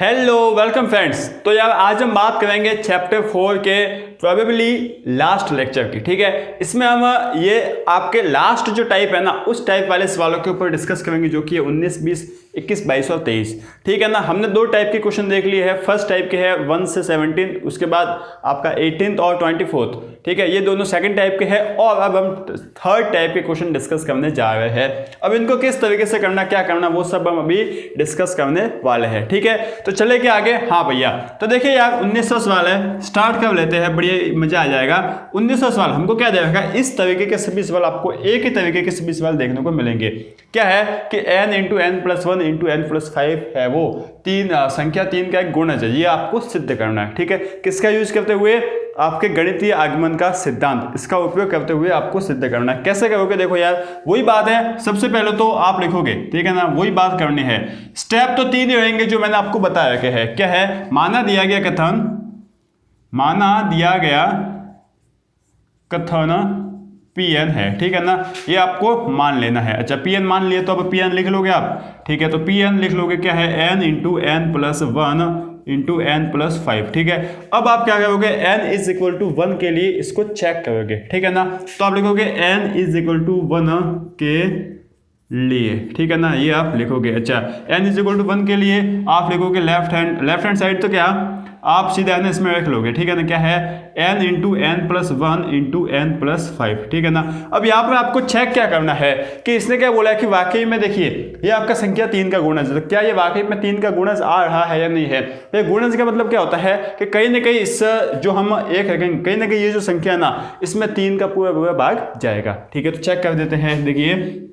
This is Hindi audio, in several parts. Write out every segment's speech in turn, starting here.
Hello welcome friends. तो यार आज हम बात करेंगे चैप्टर 4 के प्रोबेबली लास्ट लेक्चर की। ठीक है, इसमें हम ये आपके लास्ट जो टाइप है ना उस टाइप वाले सवालों के ऊपर डिस्कस करेंगे जो कि 19, 20, 21, 22 और 23। ठीक है ना, हमने दो टाइप के क्वेश्चन देख लिए हैं। फर्स्ट टाइप के है 1 से 17, उसके बाद आपका 18th और 24th। ठीक है, ये दोनों सेकंड टाइप के हैं और अब हम थर्ड टाइप के क्वेश्चन डिस्कस करने जा रहे हैं। अब इनको किस तरीके से करना, क्या करना, वो सब हम अभी डिस्कस करने वाले हैं। ठीक है, तो चले के आगे। हाँ भैया, तो देखिए यार 1900 सवाल है, स्टार्ट कर लेते हैं, बढ़िया मजा आ जाएगा। 1900 सवाल हमको क्या देगा, इस तरीके के सभी सवाल आपको एक ही तरीके के सभी सवाल देखने को मिलेंगे। क्या है कि n into n plus 1 into n plus 5 है, वो संख्या 3 का एक गुणज है, ये आपको सिद्ध करना है। ठीक है, किसका यूज करते हुए, आपके गणितीय आगमन का सिद्धांत, इसका उपयोग करते हुए आपको सिद्ध करना है। कैसे करोगे, देखो यार वही बात है, सबसे पहले तो आप लिखोगे, ठीक है ना, वही बात करनी है। स्टेप तो 3 ही रहेंगे जो मैंने आपको बताया कि है। क्या है, माना दिया गया कथन Pn है। ठीक है ना, ये आपको मान लेना है। अच्छा, Pn मान लिए तो अब Pn लिख लोगे आप। ठीक है, तो Pn लिख लोगे, क्या है, n into n plus 1 into n plus 5। ठीक है, अब आप क्या करोगे, n इज इक्वल टू 1 के लिए इसको चेक करोगे। ठीक है ना, तो आप लिखोगे n इज इक्वल टू 1 के लिए। ठीक है ना, ये आप लिखोगे। अच्छा, n इज इक्वल टू 1 के लिए आप लिखोगे लेफ्ट हैंड साइड, तो क्या आप सीधा n इसमें रख लोगे। ठीक है ना, क्या है, n into n plus 1 into n plus 5। ठीक है ना, अब यहाँ पे आपको चेक क्या करना है कि इसने क्या बोला है कि वाकई में देखिए ये आपका संख्या 3 का गुणज है, तो क्या ये वाकई में 3 का गुणज आ रहा है या नहीं है। ये गुणज का मतलब क्या होता है कि कहीं ना कहीं इस जो हम एक रखेंगे, कहीं ना कहीं ये जो संख्या ना इसमें 3 का पूरा भाग जाएगा। ठीक है, तो चेक कर देते हैं। देखिए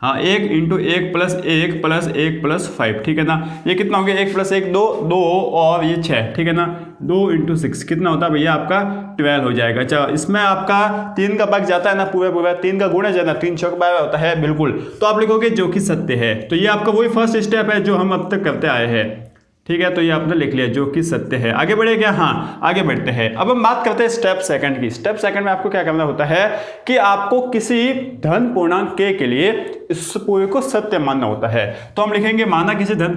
हाँ, 1 इंटू 1 प्लस 1 प्लस 1 प्लस 5। ठीक है ना, ये कितना हो गया, 1 प्लस 1 2 2 और ये 6। ठीक है ना, 2 इंटू 6 कितना होता है भैया, आपका 12 हो जाएगा। अच्छा, इसमें आपका 3 का भाग जाता है ना, पूरा 3 का गुणज है ना, 3 6 का होता है, बिल्कुल। तो आप लिखोगे जो कि सत्य है। तो ये आपका वही फर्स्ट स्टेप है जो हम अब तक करते आए हैं। ठीक है, तो ये आपने लिख लिया जो कि सत्य है। आगे बढ़े क्या, हाँ आगे बढ़ते हैं। अब हम बात करते हैं स्टेप सेकंड की। स्टेप सेकंड में आपको क्या करना होता है कि आपको किसी धन पूर्णांक के लिए इस पूरे को सत्य मानना होता है। तो हम लिखेंगे माना किसी धन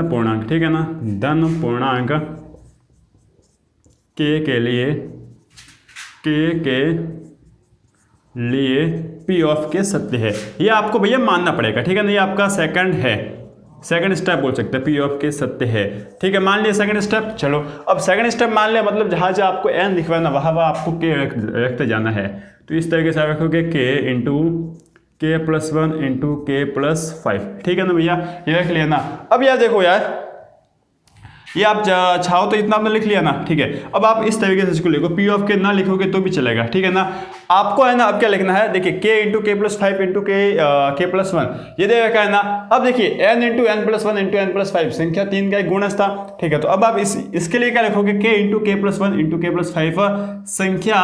पूर्णांक, ठीक है ना, धन पूर्णांक के लिए P ऑफ के सत्य है, ये आपको भैया मानना पड़ेगा। ठीक है ना, ये आपका सेकंड स्टेप बोल सकते हैं, P ऑफ के सत्य है। ठीक है, मान लिया सेकंड स्टेप। चलो अब सेकंड स्टेप मान लिया, मतलब जहां आपको n लिखवा ना वहां आपको k रखते जाना है। तो इस तरीके से रखोगे k into k plus 1 into k plus 5। ठीक है ना भैया, ये रख लिया ना। अब यार देखो यार, ये आप चाहो तो इतना आपने लिख लिया ना। ठीक है, अब आप इस तरीके से इसको लिखो, P ऑफ के ना लिखोगे तो भी चलेगा। ठीक है ना, आपको है ना अब क्या लिखना है, देखिए k into k plus 5 into k plus 1 ये दे रखा है ना। अब देखिए n into n plus 1 into n plus 5 संख्या 3 का एक गुणज था। ठीक है, तो अब आप इसके लिए क्या लिखोगे, k into k plus 1 into k plus 5 संख्या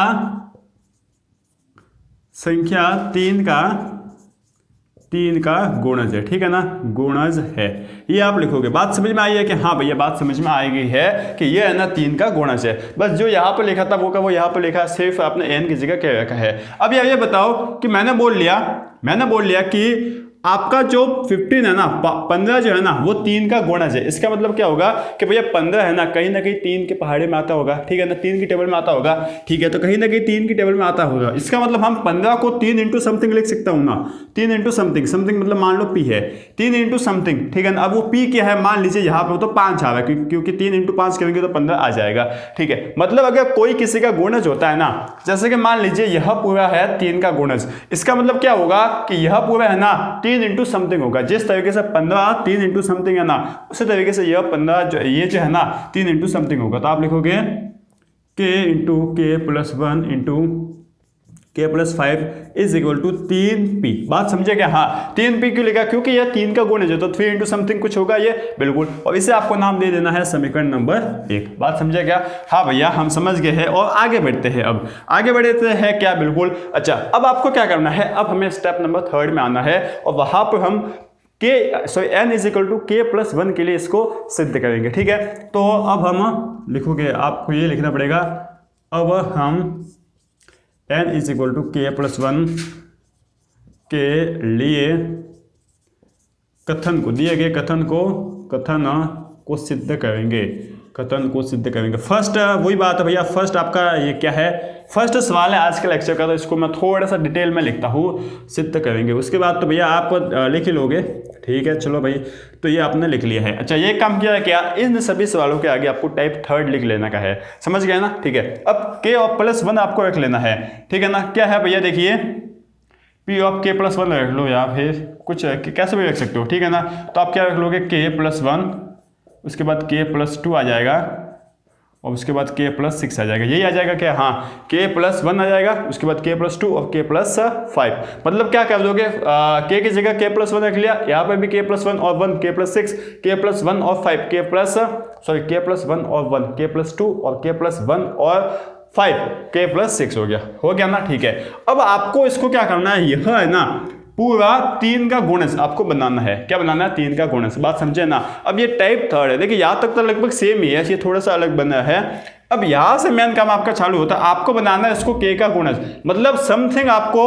3 का गुणज है। ठीक है ना, गुणज है, ये आप लिखोगे। बात समझ में आई है कि हाँ भैया, बात समझ में आ गई है कि ये है ना 3 का गुणज है। बस जो यहाँ पर लिखा था वो का वो यहाँ पर लिखा, सिर्फ आपने n की जगह क्या रखा है। अब ये बताओ कि मैंने बोल लिया कि आपका जो 15 है ना, 15 जो है ना वो 3 का गुणज है। इसका मतलब क्या होगा कि भैया 15 है ना कहीं 3 के पहाड़े में आता होगा। ठीक है ना, 3 की टेबल में आता होगा। ठीक है, तो कहीं 3 की टेबल में आता होगा। इसका मतलब हम 15 को 3 इंटू समथिंग लिख सकता हूँ ना, 3 इंटू समथिंग मतलब मान लो P है, 3 इंटू समथिंग। ठीक है ना, अब वो P क्या है, मान लीजिए यहाँ पे तो 5 आ रहा है, क्योंकि 3 इंटू 5 करेंगे तो 15 आ जाएगा। ठीक है, मतलब अगर कोई किसी का गुणज होता है ना, जैसे कि मान लीजिए यह पूरा है 3 का गुणज, इसका मतलब क्या होगा कि यह पूरा है ना 3 इंटू समथिंग होगा। जिस तरीके से 15 3 इंटू समथिंग है ना, उसी तरीके से यह 15 ये जो है ना 3 इंटू समथिंग होगा। तो आप लिखोगे k into k plus 1 into k plus 5 is equal to 3p। बात समझे क्या, हाँ 3p क्यों लिखा, क्योंकि यह 3 का गुणज है, तो 3 इंटू समथिंग कुछ होगा ये, बिल्कुल। और इसे आपको नाम दे देना है समीकरण नंबर 1। बात समझे क्या, हाँ भैया हम समझ गए हैं। और आगे बढ़ते हैं, अब आगे बढ़ते हैं क्या, बिल्कुल। अच्छा, अब आपको क्या करना है, अब हमें स्टेप नंबर 3 में आना है और वहां पर हम n इज इक्वल टू के प्लस 1 के लिए इसको सिद्ध करेंगे। ठीक है, तो अब हम लिखोगे, आपको ये लिखना पड़ेगा, अब हम n इज इक्वल टू के प्लस 1 के लिए कथन को, दिए गए कथन को सिद्ध करेंगे, कथन को सिद्ध करेंगे। फर्स्ट वही बात है भैया, फर्स्ट आपका ये क्या है, फर्स्ट सवाल है आज के लेक्चर का, तो इसको मैं थोड़ा सा डिटेल में लिखता हूँ, सिद्ध करेंगे। उसके बाद तो भैया आप लिख ही लोगे, ठीक है। चलो भाई, तो ये आपने लिख लिया है। अच्छा, ये काम किया है क्या, इन सभी सवालों के आगे आपको टाइप थर्ड लिख लेना का है, समझ गए ना, ठीक है। अब k ऑफ प्लस 1 आपको रख लेना है, ठीक है ना। क्या है भैया, देखिए p ऑफ k प्लस 1 रख लो, या फिर कुछ कैसे भी रख सकते हो, ठीक है ना। तो आप क्या रख लोगे, k प्लस 1, उसके बाद k प्लस 2 आ जाएगा, और उसके बाद k प्लस 6 आ जाएगा। यही आ जाएगा क्या, हाँ, k प्लस 1 आ जाएगा, उसके बाद k प्लस 2 और k प्लस 5। मतलब क्या कर दोगे, k की जगह k प्लस 1 रख लिया, यहाँ पर भी k प्लस 1 और 1, k प्लस 6, k प्लस 1 और 5, k प्लस 1 और 1, k प्लस 2 और k प्लस 1 और 5, k प्लस 6 हो गया ना, ठीक है। अब आपको इसको क्या करना है, यह है ना पूरा 3 का गुणज आपको बनाना है। क्या बनाना है, 3 का गुणज, बात समझे ना। अब ये टाइप थर्ड है, देखिए यहाँ तक तो लगभग सेम ही है, ये थोड़ा सा अलग बना है। अब यहाँ से मेन काम आपका चालू होता है, आपको बनाना है इसको k का गुणज, मतलब समथिंग आपको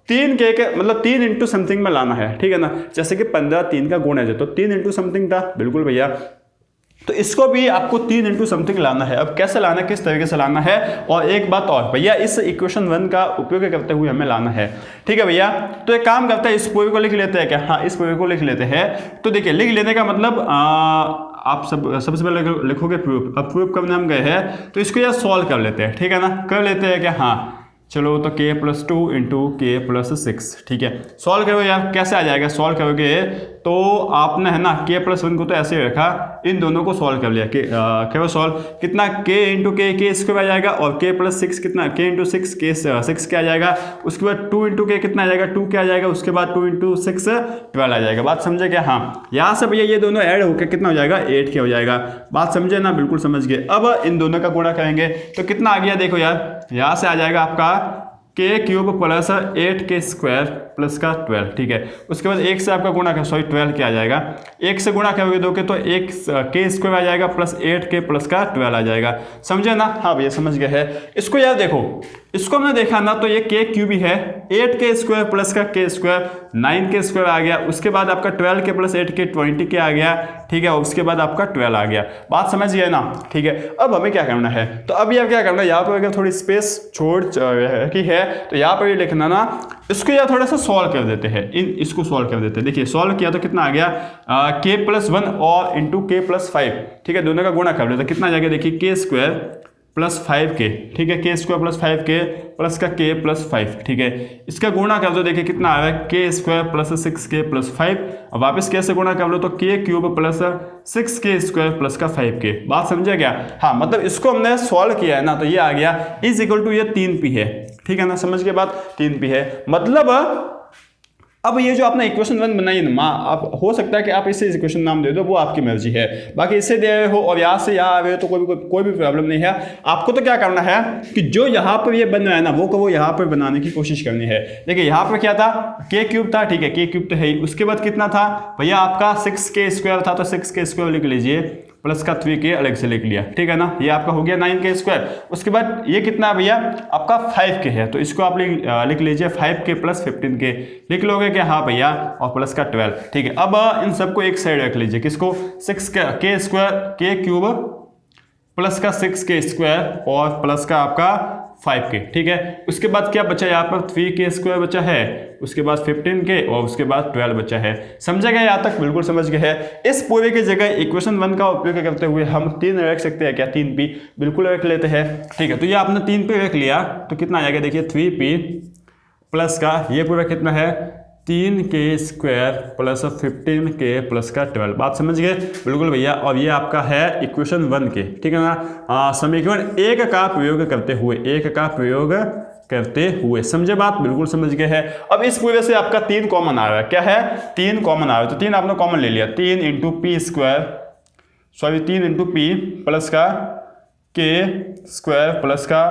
3k के मतलब 3 इंटू समथिंग में लाना है, ठीक है ना। जैसे कि 15 3 का गुणज है, तो 3 इंटू समथिंग था, बिल्कुल भैया। तो इसको भी आपको 3 इंटू समथिंग लाना है। अब कैसे लाना है, किस तरीके से लाना है, और एक बात और भैया, इस इक्वेशन 1 का उपयोग करते हुए हमें लाना है, ठीक है भैया। तो एक काम करते हैं, इस पूरे को लिख लेते हैं क्या, हाँ, इस पूरे को लिख लेते हैं। तो देखिए, लिख लेने का मतलब आप सबसे पहले लिखोगे प्रूफ। अब प्रूफ करने हम गए हैं, तो इसको यार सॉल्व कर लेते हैं, ठीक है ना, कर लेते हैं क्या, हाँ चलो। तो k plus 2 into k plus 6, ठीक है। सॉल्व करोगे यार, कैसे आ जाएगा, सॉल्व करोगे तो आपने है ना k प्लस 1 को तो ऐसे ही रखा, इन दोनों को सॉल्व कर लिया, क्या सॉल्व, कितना k इंटू के स्क्वायर आ जाएगा, और k प्लस 6 कितना, k इंटू 6 के 6 क्या आ जाएगा, उसके बाद 2 इंटू के कितना आ जाएगा, 2 क्या आ जाएगा, उसके बाद 2 इंटू 6 12 आ जाएगा। बात समझे क्या, हाँ। यहाँ से भैया ये दोनों ऐड होकर कितना हो जाएगा, 8 के हो जाएगा। बात समझे ना, बिल्कुल समझ गए। अब इन दोनों का गुणा करेंगे तो कितना आ गया, देखो यार, यहाँ से आ जाएगा आपका k cube plus 8k square plus का 12, ठीक है। उसके बाद 1 से आपका गुणा कर, 12 क्या आ जाएगा, 1 से गुणा करोगे दोगे तो 1 k स्क्वायर आ जाएगा प्लस 8k प्लस का 12 आ जाएगा, समझे ना, हाँ भैया समझ गए है। इसको यार देखो, इसको हमने देखा ना, तो ये k क्यूब ही है, 8k स्क्वायर प्लस का k स्क्वायर 9k स्क्वायर आ गया, उसके बाद आपका 12k प्लस 8k 20k आ गया, ठीक है, उसके बाद आपका 12 आ गया। बात समझ गए ना, ठीक है। अब हमें क्या करना है, तो अब यार क्या करना है, यहाँ पर अगर थोड़ी स्पेस छोड़ की है तो यहाँ पर ये लिखना ना, इसको यार थोड़ा सा सॉल्व कर देते हैं, इसको सॉल्व कर देते हैं। देखिए सॉल्व किया तो कितना आ गया, k प्लस 1 और इंटू के प्लस 5, ठीक है, दोनों का गुणा कर लेते हैं, कितना आ जाएगा, देखिए k स्क्वायर प्लस 5k, ठीक है, k square plus 5k plus का k प्लस 5, ठीक है। इसका गुणा कर दो, देखिए कितना आ रहा है, k square plus 6k plus 5। अब वापस कैसे गुणा कर लो, तो k cube plus 6k square plus का 5k। बात समझे क्या, हाँ, मतलब इसको हमने सॉल्व किया है ना, तो ये आ गया इज इक्वल टू, ये 3p है, ठीक है ना, समझ के बात, 3p है। मतलब अब ये जो आपने इक्वेशन 1 बनाई है ना, आप हो सकता है कि आप इसे इक्वेशन नाम दे दो, वो आपकी मर्जी है। बाकी इससे दे रहे हो और यहाँ से यहाँ आ रहे हो तो कोई भी प्रॉब्लम नहीं है। आपको तो क्या करना है कि जो यहाँ पर ये बन रहा है ना, वो यहाँ पर बनाने की कोशिश करनी है। देखिए यहाँ पर क्या था, k क्यूब था, ठीक है, k क्यूब तो है ही। उसके बाद कितना था भैया, आपका 6k स्क्वायर था, तो 6k स्क्वायर लिख लीजिए, प्लस का 3k अलग से लिख लिया, ठीक है ना, ये आपका हो गया 9k स्क्वायर। उसके बाद ये कितना है भैया, आपका 5k है, तो इसको आप लिख लीजिए 5k प्लस 15k, लिख लोगे क्या, हाँ भैया, और प्लस का 12, ठीक है। अब इन सबको एक साइड रख लीजिए, किसको, 6k square, k cube plus का 6k स्क्वायर और प्लस का आपका 5k, ठीक है। उसके बाद क्या बचा, यहाँ पर 3k स्क्वायर बचा है, उसके बाद 15k और उसके बाद 12 बचा है। समझे गए यहाँ तक, बिल्कुल समझ गए हैं। इस पूरे की जगह इक्वेशन 1 का उपयोग करते हुए हम 3 रख सकते हैं क्या, 3p बिल्कुल रख लेते हैं, ठीक है। तो ये आपने 3p रख लिया तो कितना आ जाएगा, देखिए 3p प्लस का ये पूरा कितना है, 3k square plus 15k plus का 12। बात समझ गए, बिल्कुल भैया। और ये आपका है इक्वेशन 1 के, ठीक है ना, समीकरण 1 का प्रयोग करते हुए, 1 का प्रयोग करते हुए, समझे बात, बिल्कुल समझ गए हैं। अब इस पूरे से आपका 3 कॉमन आ रहा है, क्या है, 3 कॉमन आ रहा है, तो 3 आपने कॉमन ले लिया, 3 into P square, sorry 3 into p plus का k स्क्वायर प्लस का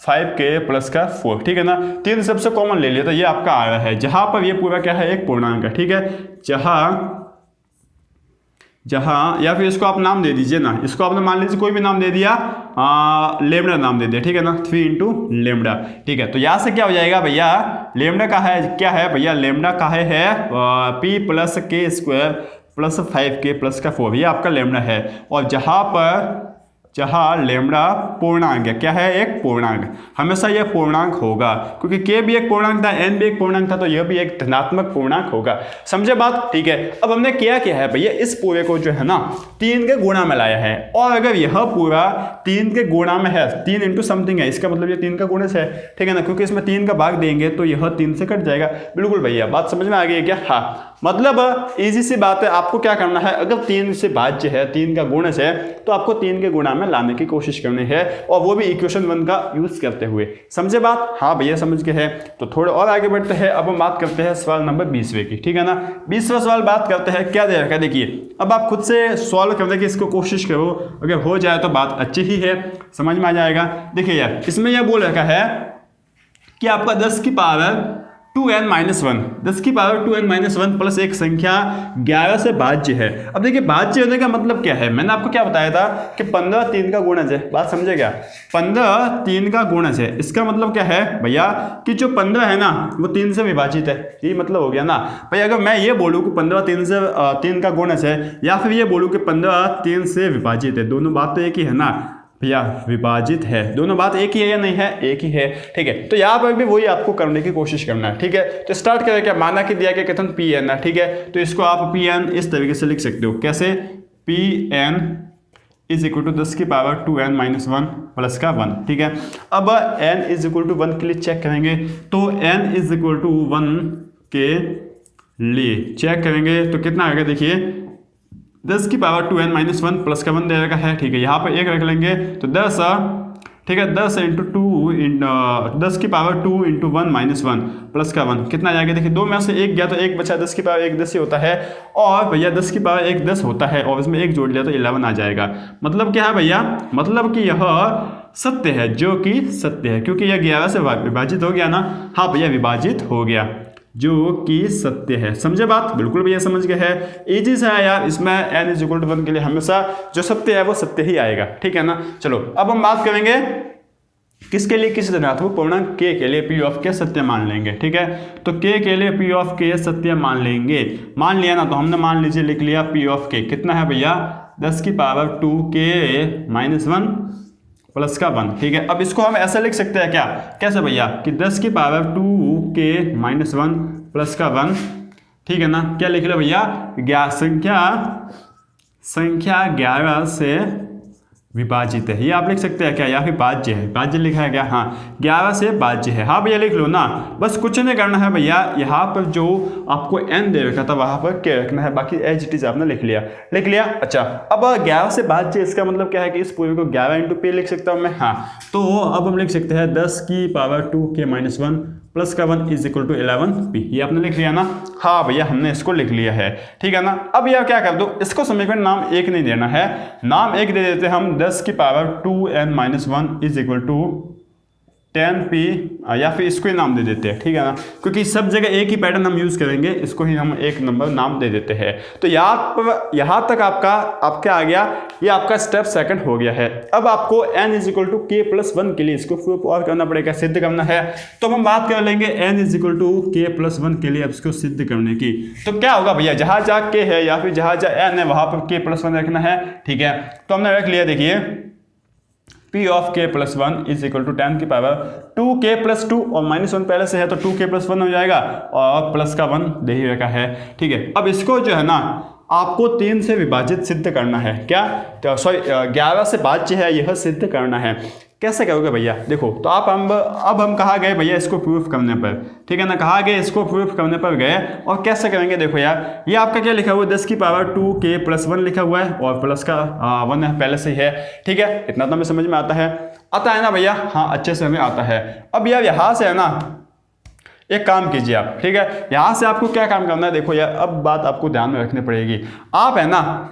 5k प्लस का 4, ठीक है ना। 3 सबसे कॉमन ले लिया, तो ये आपका आ रहा है, जहां पर ये पूरा क्या है, एक पूर्णांक है, ठीक है, जहां जहाँ, या फिर इसको आप नाम दे दीजिए ना, इसको आपने मान लीजिए कोई भी नाम दे दिया, लेमडा नाम दे दिया, ठीक है ना, 3 इंटू लेमडा, ठीक है। तो यहाँ से क्या हो जाएगा भैया, लेमडा का है क्या है भैया, लेमडा का है p प्लस के स्क्वायर प्लस 5k प्लस का 4, ये आपका लेमडा है। और जहाँ लेमडा पूर्णांक है, क्या है, एक पूर्णांक, हमेशा यह पूर्णांक होगा, क्योंकि k भी एक पूर्णांक था, n भी एक पूर्णांक था, तो यह भी एक धनात्मक पूर्णांक होगा। समझे बात, ठीक है। अब हमने क्या किया है भैया, इस पूरे को जो है ना 3 के गुणा में लाया है, और अगर यह पूरा 3 के गुणा में है, 3 इंटू समथिंग है, इसका मतलब ये 3 का गुणज है, ठीक है ना, क्योंकि इसमें 3 का भाग देंगे तो यह 3 से कट जाएगा। बिल्कुल भैया, बात समझ में आ गई है क्या? हाँ, मतलब इजी सी बात है, आपको क्या करना है, अगर 3 से भाज्य है, 3 का गुणज है, तो आपको 3 के गुणा में लाने की कोशिश करनी है, और वो भी इक्वेशन 1 का यूज करते हुए। समझे बात? हाँ भैया समझ के है। तो थोड़े और आगे बढ़ते हैं, अब हम बात करते हैं सवाल नंबर 20वें की, ठीक है ना। 20वां सवाल बात करते हैं, क्या दे रखा है देखिए, अब आप खुद से सॉल्व करने की इसको कोशिश करो, अगर हो जाए तो बात अच्छी ही है, समझ में आ जाएगा। देखिए यार, इसमें यह बोल रखा है कि आपका 10 की पावर 2n-1, 10 की पावर 2n-1 प्लस एक संख्या 11 से भाज्य है। अब देखिए, भाज्य होने का मतलब क्या है, मैंने आपको क्या बताया था कि 15 3 का गुणज है, बात समझे क्या, 15 3 का गुणज है। इसका मतलब क्या है भैया कि जो 15 है ना वो 3 से विभाजित है, ये मतलब हो गया ना भाई। अगर मैं ये बोलूँ कि 15 3 का गुणज है, या फिर ये बोलूँ कि 15 3 से विभाजित है, दोनों बात तो एक ही है ना भैया, विभाजित है, दोनों बात एक ही है या नहीं है, एक ही है, ठीक है। तो यहाँ पर भी वही आपको करने की कोशिश करना है, ठीक है। तो स्टार्ट करें, क्या माना कि दिया गया कथन पी एन है, ठीक है, तो इसको आप पी एन इस तरीके से लिख सकते हो, कैसे, P n is equal to 10 की पावर 2n-1 प्लस का 1, ठीक है। अब n इज इक्वल टू 1 के लिए चेक करेंगे, तो n इज इक्वल टू 1 के लिए चेक करेंगे तो कितना आएगा, देखिए 10 की पावर 2n-1 प्लस का 1 दे रखा है, ठीक है। यहाँ पर एक रख लेंगे तो 10, ठीक है, 10 इंटू 10 की पावर 2 इंटू 1-1 प्लस का 1 कितना जाएगा, देखिए 2 में से 1 गया तो 1 बचा, 10 की पावर 1 10 ही होता है, और भैया 10 की पावर 1 10 होता है, और इसमें 1 जोड़ लिया तो 11 आ जाएगा। मतलब क्या है भैया, मतलब कि यह सत्य है, जो कि सत्य है, क्योंकि यह 11 से विभाजित हो गया ना। हाँ भैया, विभाजित हो गया, जो कि सत्य है। समझे बात? बिल्कुल भैया समझ गए है, इजी से है यार। इसमें n इज इक्वल टू 1 के लिए हमेशा जो सत्य है वो सत्य ही आएगा, ठीक है ना। चलो अब हम बात करेंगे किसके लिए, किस धनात्मक पूर्णांक k के लिए p ऑफ k सत्य मान लेंगे, ठीक है। तो k के लिए p ऑफ k सत्य मान लेंगे, मान लिया ना, तो हमने मान लीजिए लिख लिया p ऑफ k कितना है भैया, 10 की पावर 2k-1 प्लस का 1, ठीक है। अब इसको हम ऐसा लिख सकते हैं क्या, कैसे भैया, कि 10 की पावर 2k-1 प्लस का 1, ठीक है ना। क्या लिख लो भैया, संख्या 11 से विभाजित है, ये आप लिख सकते हैं क्या, या फिर भाज्य है, भाज्य लिखा है क्या, हाँ 11 से भाज्य है। हाँ भैया लिख लो ना, बस कुछ नहीं करना है भैया, यहाँ पर जो आपको n दे रखा था वहाँ पर k रखना है, बाकी एज इट इज आपने लिख लिया। अच्छा, अब 11 से भाज्य, इसका मतलब क्या है कि इस पूरे को 11 इंटू p लिख सकता हूँ मैं, हाँ। तो अब हम लिख सकते हैं 10 की पावर 2k-1 प्लस का 1 इज इक्वल टू 11p, ये आपने लिख लिया ना। हाँ भैया, हमने इसको लिख लिया है, ठीक है ना। अब यह क्या कर दो, इसको समीकरण नाम 1 नहीं देना है, नाम 1 दे देते हम 10 की power 2n-1 is equal to 10p, या फिर इसको ही नाम दे देते हैं, ठीक है ना, क्योंकि सब जगह एक ही पैटर्न हम यूज करेंगे, इसको ही हम एक नंबर नाम दे देते हैं। तो यहाँ तक आपका आ गया, ये आपका स्टेप सेकंड हो गया है। अब आपको n is equal to k+1 के लिए इसको प्रूफ और करना पड़ेगा, सिद्ध करना है। तो हम बात कर लेंगे n is equal to k+1 के लिए अब इसको सिद्ध करने की। तो क्या होगा भैया, जहाँ जहाँ k है या फिर जहाँ जहाँ n है वहाँ पर k+1 रखना है, ठीक है। तो हमने रख लिया, देखिए p of k+1 is equal to 10 की पावर 2k+2 और -1 पहले से है तो 2k+1 हो जाएगा, और प्लस का 1 दे ही रखा है, ठीक है। अब इसको जो है ना आपको 3 से विभाजित सिद्ध करना है, क्या, तो सॉरी 11 से भाज्य है, यह सिद्ध करना है। कैसे करोगे भैया, देखो तो अब हम कहाँ गए भैया, इसको प्रूफ करने पर, ठीक है ना, कहाँ गए, इसको प्रूफ करने पर गए। और कैसे करेंगे, देखो यार, ये आपका क्या लिखा हुआ है, 10 की पावर 2k+1 लिखा हुआ है, और प्लस का 1 है, पहले से ही है, ठीक है। इतना तो हमें समझ में आता है ना भैया, हाँ अच्छे से हमें आता है। अब यार यहाँ से है ना एक काम कीजिए आप, ठीक है, यहाँ से आपको क्या काम करना है, देखो यार अब बात आपको ध्यान में रखनी पड़ेगी। आप है ना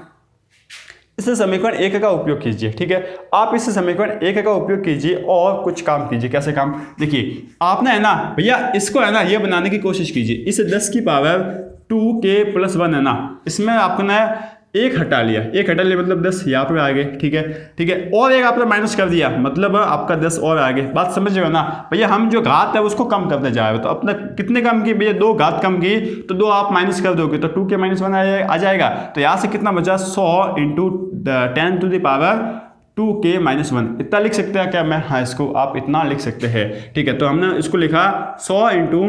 इस समीकरण 1 का उपयोग कीजिए, ठीक है, आप इस समीकरण 1 का उपयोग कीजिए और कुछ काम कीजिए। कैसे काम, देखिए आपने है ना भैया इसको है ना ये बनाने की कोशिश कीजिए, इस 10 की पावर 2k+1 है ना, इसमें आपने एक हटा लिया, एक हटा लिया मतलब 10 यहाँ पे आ गए। ठीक है, और एक आपने माइनस कर दिया मतलब आपका 10 और आ गए। बात समझ रहे हो ना भैया, हम जो घात है उसको कम करते जा रहे हो, तो अपना कितने कम की भैया, 2 घात कम की तो 2 आप माइनस कर दोगे तो 2 के -1 आ जाएगा। तो यहाँ से कितना बचा, 100 इंटू 10 टू द पावर 2 के -1 इतना लिख सकते हैं क्या मैं? हाँ, इसको आप इतना लिख सकते हैं। ठीक है, तो हमने इसको लिखा 100 इंटू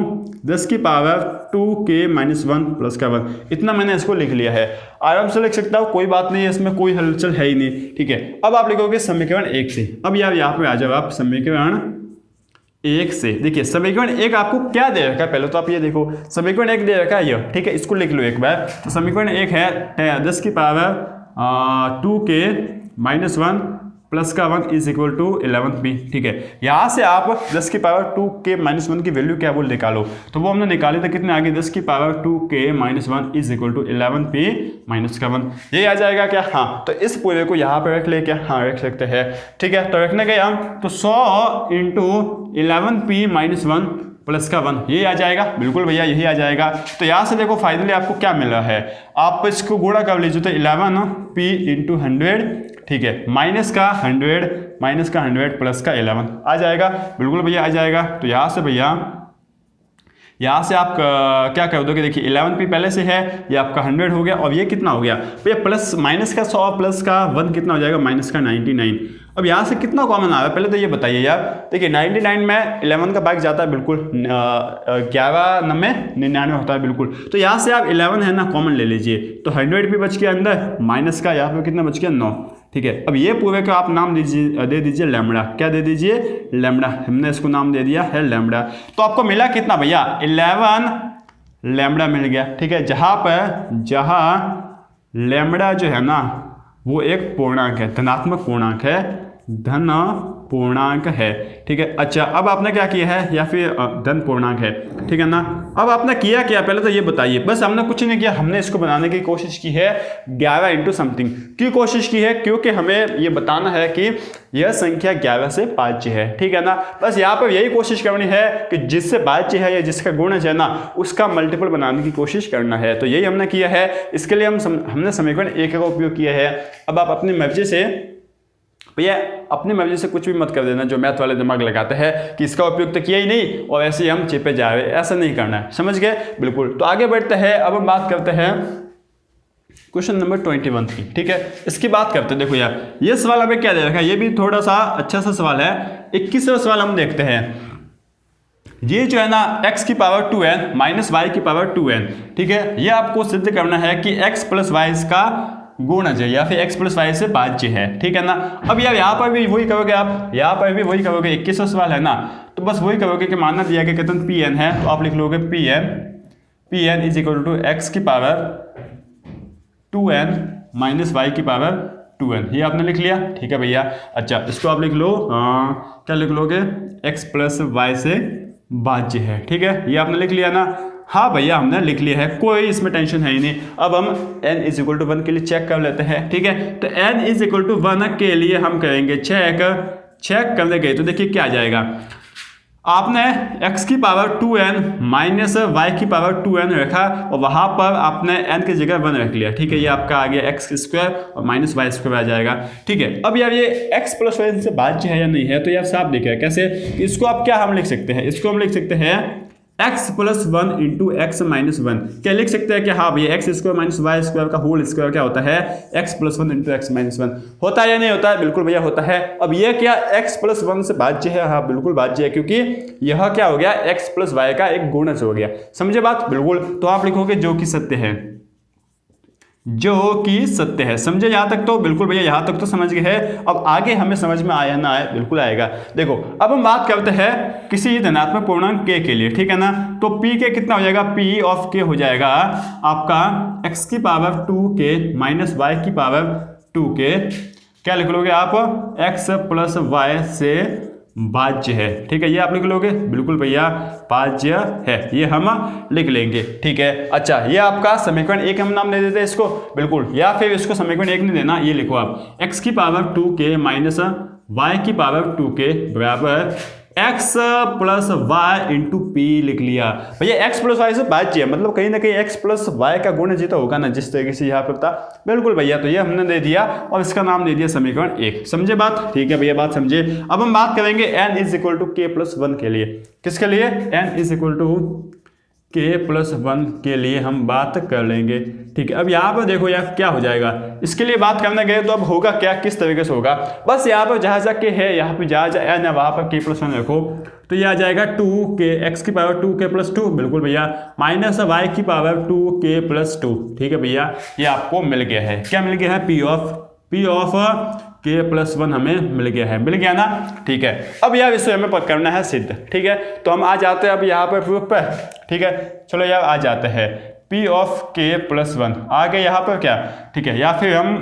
10 की पावर 2 के -1 प्लस का 1, इतना मैंने इसको लिख लिया है। आराम से लिख सकता हूँ, कोई बात नहीं है, इसमें कोई हलचल है ही नहीं। ठीक है, अब आप लिखोगे समीकरण 1 से। अब यार यहाँ पे आ जाओ आप समीकरण 1 से। देखिए समीकरण 1 आपको क्या दे रखा है, पहले तो आप ये देखो, समीकरण 1 दे रखा है ये। ठीक है, इसको लिख लो एक बार। तो समीकरण 1 है 10 की पावर 2 के -1 प्लस का 1 इज इक्वल टू 11p। ठीक है, यहाँ से आप 10 की पावर 2 के -1 की वैल्यू क्या बोल निकालो, तो वो हमने निकाली तो कितने आगे, 10 की पावर 2 के -1 is equal to 11p minus का 1, ये आ जाएगा क्या? हाँ, तो इस पूरे को यहाँ पे रख ले क्या? हाँ, रख सकते हैं। ठीक है, तो रखने गए हम तो 100 इंटू 11p -1 प्लस का 1, ये आ जाएगा। बिल्कुल भैया, यही आ जाएगा। तो यहाँ से देखो फाइनली आपको क्या मिल रहा है, आप इसको गुणा कर लीजिए तो 11p इंटू 100, ठीक है, माइनस का 100 प्लस का 11 आ जाएगा। बिल्कुल भैया आ जाएगा। तो यहाँ से भैया यहाँ से आप क्या कर दोगे, देखिए 11p पहले से है, ये आपका 100 हो गया, और ये कितना हो गया भैया, प्लस माइनस का 100 प्लस का 1 कितना हो जाएगा, माइनस का 99। अब यहाँ से कितना कॉमन आ रहा है पहले तो ये बताइए यार। देखिए 99 में 11 का भाग जाता है, बिल्कुल 11 में 99 होता है, बिल्कुल। तो यहाँ से आप 11 है ना कॉमन ले लीजिए, तो 100p बच के अंदर, माइनस का यहाँ पे कितना बच गया, 9। ठीक है, अब ये पूरे का आप नाम दे दीजिए लैम्बडा। क्या दे दीजिए, लैम्बडा। हमने इसको नाम दे दिया है लैम्बडा। तो आपको मिला कितना भैया, 11 लैम्बडा मिल गया। ठीक है, जहाँ लैम्बडा जो है ना वो एक पूर्णांक है, धनात्मक पूर्णांक है, धन पूर्णांक है। ठीक है, अच्छा अब आपने क्या किया है, या फिर धन पूर्णांक है, ठीक है ना। अब आपने किया क्या पहले तो ये बताइए। बस हमने कुछ नहीं किया, हमने इसको बनाने की कोशिश की है 11 इंटू समथिंग की कोशिश की है, क्योंकि हमें ये बताना है कि यह संख्या 11 से भाज्य है। ठीक है ना, बस यहाँ पर यही कोशिश करनी है कि जिससे भाज्य है या जिसका गुणज है ना उसका मल्टीपल बनाने की कोशिश करना है। तो यही हमने किया है, इसके लिए हमने समीकरण 1 का उपयोग किया है। अब आप अपनी मर्जी से भैया, अपनी मर्जी से कुछ भी मत कर देना, जो मैथ वाले दिमाग लगाते हैं कि इसका उपयोग तो किया ही नहीं और ऐसे ही हम चिपे जा रहे हैं, ऐसा नहीं करना है, समझ गए। बिल्कुल, तो आगे बढ़ते हैं। अब हम बात करते हैं क्वेश्चन नंबर 21 की। ठीक है, इसकी बात करते हैं। देखो यार, ये सवाल हमें क्या दे रखा है, ये भी थोड़ा सा अच्छा सा सवाल है। 21वां सवाल हम देखते हैं। ये जो है ना x की पावर 2n माइनस y की पावर 2n, ठीक है, ये आपको सिद्ध करना है कि x प्लस वाई का गुणज है या फिर x प्लस वाई से भाज्य है। ठीक है ना। अब यार यहाँ पर भी वही करोगे आप, यहाँ पर भी वही करोगे, 21वां सवाल है ना, तो बस वही करोगे कि मानना दिया कि कितना Pn है, तो आप लिख लोगे Pn is equal to x की पावर 2n माइनस y की पावर 2n, ये आपने लिख लिया। ठीक है भैया, अच्छा इसको आप लिख लो, क्या लिख लोगे, x प्लस वाई से भाज्य है। ठीक है, ये आपने लिख लिया ना। हाँ भैया, हमने लिख लिया है, कोई इसमें टेंशन है ही नहीं। अब हम n इज इक्वल टू 1 के लिए चेक कर लेते हैं। ठीक है, तो n इज इक्वल टू 1 के लिए हम करेंगे चेक करने गए तो देखिए क्या आ जाएगा। आपने x की पावर 2n माइनस y की पावर 2n रखा और वहां पर आपने n की जगह 1 रख लिया। ठीक है, ये आपका आ गया x स्क्वायर और माइनस वाई स्क्वायर आ जाएगा। ठीक है, अब यार ये x प्लस वाई से भाज्य है या नहीं है, तो यार साफ देखिए कैसे, इसको आप क्या हम लिख सकते हैं, इसको हम लिख सकते हैं x plus 1 into x minus 1। क्या लिख सकते हैं कि हाँ भैया x square minus y square का होल स्क्वायर क्या होता है, x plus 1 into x minus 1 होता है या नहीं होता है? बिल्कुल भैया होता है। अब ये क्या x प्लस 1 से भाज्य है? हाँ बिल्कुल भाज्य है, क्योंकि यह क्या हो गया, x प्लस वाई का एक गुणज हो गया। समझे बात? बिल्कुल। तो आप लिखोगे जो कि सत्य है, जो कि सत्य है। समझे यहाँ तक? तो बिल्कुल भैया यहाँ तक तो समझ गए हैं। अब आगे हमें समझ में आया ना आए, बिल्कुल आएगा। देखो अब हम बात करते हैं किसी धनात्मक पूर्णांक k के लिए। ठीक है ना, तो p के कितना हो जाएगा, p ऑफ k हो जाएगा आपका x की पावर 2k माइनस y की पावर 2k। क्या लिख लोगे आप, x प्लस वाई से भाज्य है। ठीक है, ये आप लिख लोगे, बिल्कुल भैया भाज्य है, ये हम लिख लेंगे। ठीक है, अच्छा ये आपका समीकरण 1 हम नाम दे देते हैं इसको, बिल्कुल, या फिर इसको समीकरण 1 नहीं देना, ये लिखो आप x की पावर 2k माइनस y की पावर 2k बराबर x plus y into p लिख लिया। भैया x प्लस वाई से भाज्य है, मतलब कहीं ना कहीं x प्लस वाई का गुण जी तो होगा ना, जिस तरीके से यहाँ पे था। बिल्कुल भैया, तो ये हमने दे दिया और इसका नाम दे दिया समीकरण 1। समझे बात? ठीक है भैया, बात समझे। अब हम बात करेंगे n is equal to k plus 1 के लिए। किसके लिए? n is equal to k plus 1 के लिए हम बात कर लेंगे। ठीक है, अब यहाँ पर देखो यार क्या हो जाएगा, इसके लिए बात करने गए तो अब होगा क्या, किस तरीके से होगा। बस यहाँ पर जहाँ जहाँ के है, यहाँ पे जहाँ जहाँ n है वहाँ पर k प्लस 1 रखो, तो ये आ जाएगा 2k x की पावर 2k प्लस 2, बिल्कुल भैया, माइनस y की पावर 2k प्लस 2। ठीक है भैया, ये आपको मिल गया है। क्या मिल गया है? p ऑफ k प्लस 1 हमें मिल गया है, मिल गया ना। ठीक है, अब यार इसे हमें करना है सिद्ध। ठीक है, तो हम आ जाते हैं अब यहाँ पर प्रूफ पर। ठीक है, चलो यार आ जाते हैं, p ऑफ k प्लस 1 आ गए यहाँ पर क्या। ठीक है, या फिर हम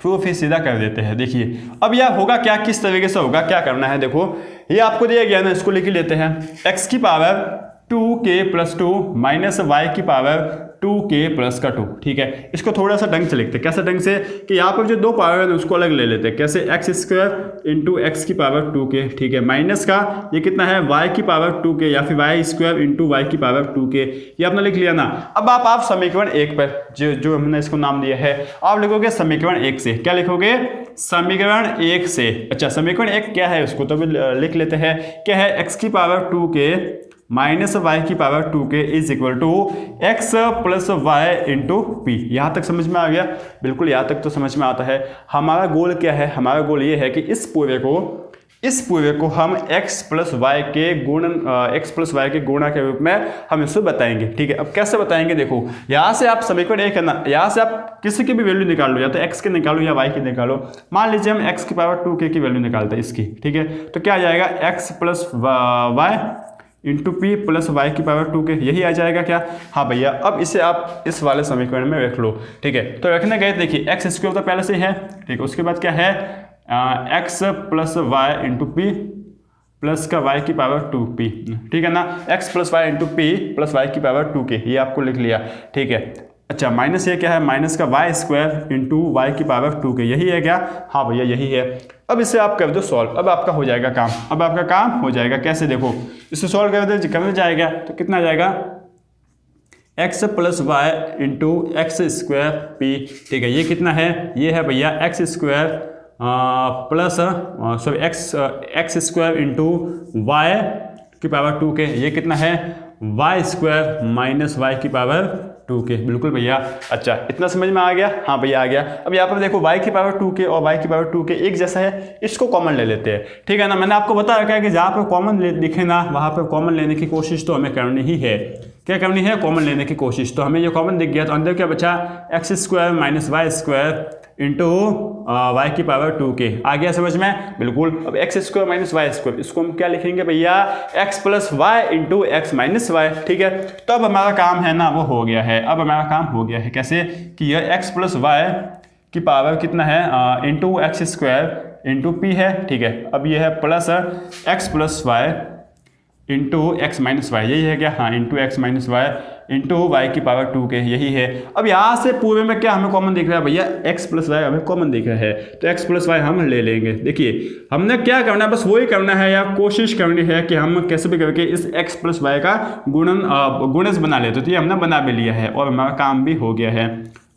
प्रूफ ही सीधा कर देते हैं। देखिए अब यह होगा क्या, किस तरीके से होगा, क्या करना है। देखो ये आपको दिया गया ना, इसको लिख लेते हैं, x की power 2k plus 2 minus y की पावर 2k प्लस का 2। ठीक है, इसको थोड़ा सा ढंग से लिखते हैं। कैसे ढंग से कि यहाँ पर जो दो पावर है उसको अलग ले लेते हैं। कैसे? एक्स स्क्वायर इंटू एक्स की पावर 2k। ठीक है, माइनस का ये कितना है, y की पावर 2k, या फिर वाई स्क्वायर इंटू वाई की पावर 2k। ये आपने लिख लिया ना। अब आप समीकरण 1 पर जो हमने इसको नाम दिया है, आप लिखोगे समीकरण 1 से। क्या लिखोगे? समीकरण 1 से। अच्छा, समीकरण 1 क्या है उसको तो भी लिख लेते हैं। क्या है? एक्स की पावर 2k माइनस वाई की power 2k is equal to x plus y into p. यहाँ तक समझ में आ गया? बिल्कुल, यहाँ तक तो समझ में आता है। हमारा गोल क्या है? हमारा गोल ये है कि इस पूरे को हम x प्लस वाई के गुणा के रूप में हम इसको बताएंगे। ठीक है, अब कैसे बताएंगे? देखो यहाँ से आप समीकरण 1 है ना, यहाँ से आप किसी की भी वैल्यू निकाल लो, या तो x की निकालो या y की निकालो। मान लीजिए हम x की पावर 2k की वैल्यू निकालते हैं इसकी। ठीक है, तो क्या आ जाएगा, x plus y into p plus y की पावर 2k, यही आ जाएगा क्या? हाँ भैया, अब इसे आप इस वाले समीकरण में रख लो। ठीक है, तो रखने गए, देखिए एक्स स्क्वायर तो पहले से ही है। ठीक है, उसके बाद क्या है, x plus y into p plus का वाई की पावर 2p। ठीक है ना, x plus y into p plus y की पावर 2k, ये आपको लिख लिया। ठीक है, अच्छा माइनस ये क्या है, माइनस का वाई स्क्वायर इंटू वाई की पावर 2k, यही है क्या? हाँ भैया यही है। अब इसे आप कर दो सॉल्व, अब आपका हो जाएगा काम। अब आपका काम हो जाएगा कैसे? देखो इसे सॉल्व करने जाएगा तो कितना आ जाएगा, x plus y into x square p. ठीक है, ये कितना है? ये है भैया x square plus sorry x square into y की पावर 2k, ये कितना है, वाई स्क्वायर माइनस वाई की पावर 2k। बिल्कुल भैया, अच्छा इतना समझ में आ गया? हाँ भैया आ गया। अब यहाँ पर देखो y की पावर 2k और y की पावर 2k एक जैसा है, इसको कॉमन ले लेते हैं। ठीक है ना, मैंने आपको बता रखा है कि जहाँ पर कॉमन दिखे ना वहाँ पर कॉमन लेने की कोशिश तो हमें करनी ही है। क्या करनी है? कॉमन लेने की कोशिश। तो हमें ये कॉमन दिख गया, तो अंदर क्या बचा, x square minus y square into y की पावर 2k। आ गया समझ में? बिल्कुल। अब x square minus y square, इसको हम क्या लिखेंगे भैया, x plus y into x minus y. ठीक है, तो अब हमारा काम है ना वो हो गया है। अब हमारा काम हो गया है कैसे, कि यह एक्स प्लस वाई की पावर कितना है, into x square into p है। ठीक है, अब यह है plus x plus y into x minus y, यही है क्या? हाँ, into x minus y into y की पावर 2k, यही है। अब यहाँ से पूरे में क्या हमें कॉमन दिख रहा है भैया, x प्लस वाई हमें कॉमन दिख रहा है, तो x प्लस वाई हम ले लेंगे। देखिए हमने क्या करना है, बस वही करना है या कोशिश करनी है कि हम कैसे भी करके इस x प्लस वाई का गुणज बना लेते, तो ये हमने बना भी लिया है और हमारा काम भी हो गया है।